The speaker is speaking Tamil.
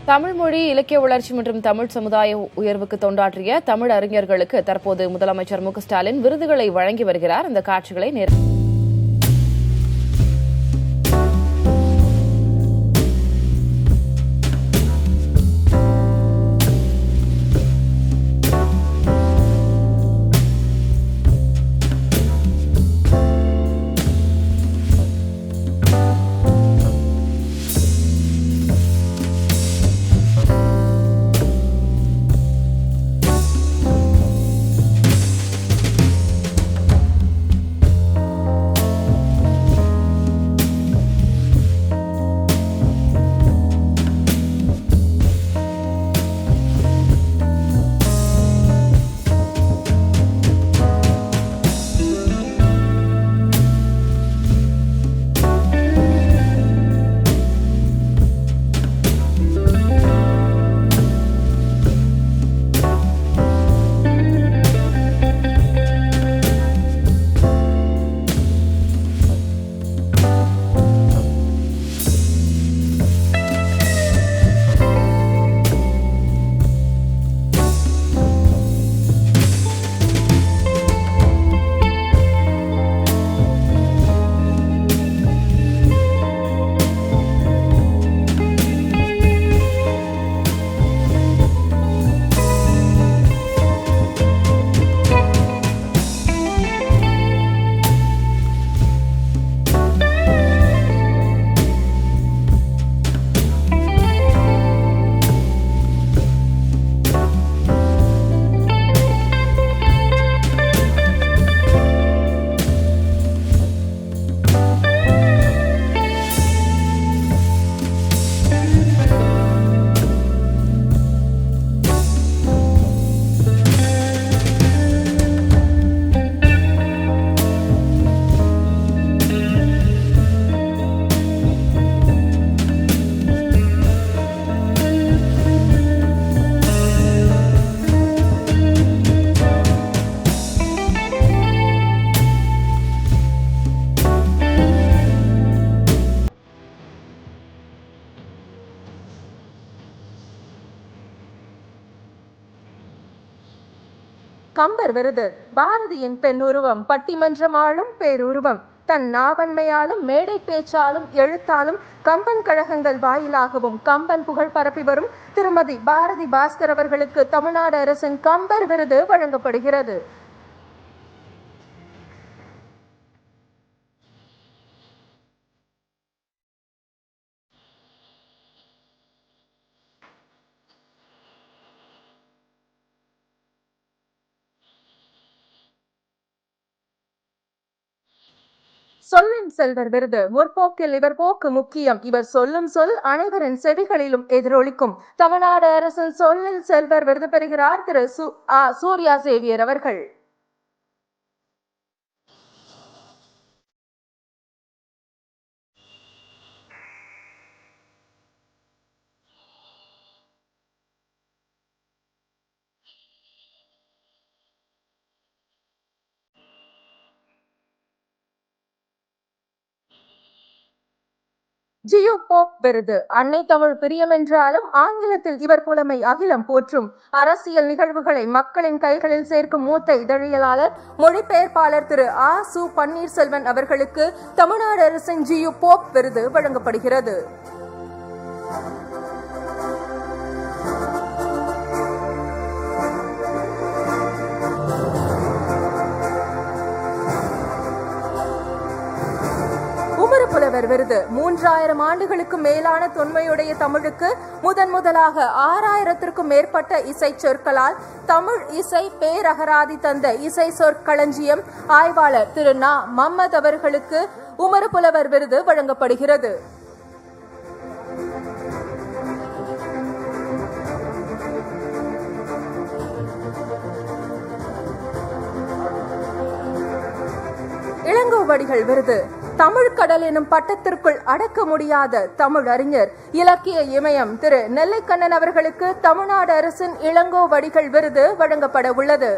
தமிழ் மொழி இலக்கிய வளர்ச்சி மற்றும் தமிழ் சமுதாய உயர்வுக்கு தொண்டாற்றிய தமிழ் அறிஞர்களுக்கு தற்போது முதலமைச்சர் மு.க.ஸ்டாலின் விருதுகளை வழங்கி வருகிறார். இந்த காட்சிகளை கம்பர் விருது. பாரதியின் பெண்ணுருவம், பட்டிமன்றம் ஆளும் பேருருவம். தன் நாவன்மையாலும் மேடை பேச்சாலும் எழுத்தாலும் கம்பன் கழகங்கள் வாயிலாகவும் கம்பன் புகழ் பரப்பி வரும் திருமதி பாரதி பாஸ்கர் அவர்களுக்கு தமிழ்நாடு அரசின் கம்பர் விருது வழங்கப்படுகிறது. சொல்லின் செல்வர் விருது. முற்போக்கில் இவர் போக்கு முக்கியம். இவர் சொல்லும் சொல் அனைவரின் செவிகளிலும் எதிரொலிக்கும். தமிழ்நாடு அரசின் சொல்லின் செல்வர் விருது பெறுகிறார் திரு சூர்யா சேவியர் அவர்கள். ஜியோ போப் விருது. அன்னை தமிழ் பிரியம் என்றாலும் ஆங்கிலத்தில் இவர் புலமை அகிலம் போற்றும். அரசியல் நிகழ்வுகளை மக்களின் கைகளில் சேர்க்கும் மூத்த இதழியலாளர், மொழிபெயர்ப்பாளர் திரு சு பன்னீர்செல்வன் அவர்களுக்கு தமிழ்நாடு அரசின் ஜியோ போப் விருது வழங்கப்படுகிறது. புலவர் விருது. 3000 ஆண்டுகளுக்கு மேலான தொன்மையுடைய தமிழுக்கு முதலாக 6000த்திற்கும் மேற்பட்ட இசை சொற்களால் தமிழ் இசை பேரகராதி தந்த இசை சொற்களஞ்சியம் ஆய்வாளர் திரு மம்மத் அவர்களுக்கு உமறு புலவர் விருது வழங்கப்படுகிறது. இளங்கோவடிகள் விருது. தமிழ் கடல் எனும் பட்டத்திற்குள் அடக்க முடியாத தமிழ் அறிஞர், இலக்கிய இமயம் திரு நெல்லைக்கண்ணன் அவர்களுக்கு தமிழ்நாடு அரசின் இளங்கோவடிகள் விருது வழங்கப்பட உள்ளது.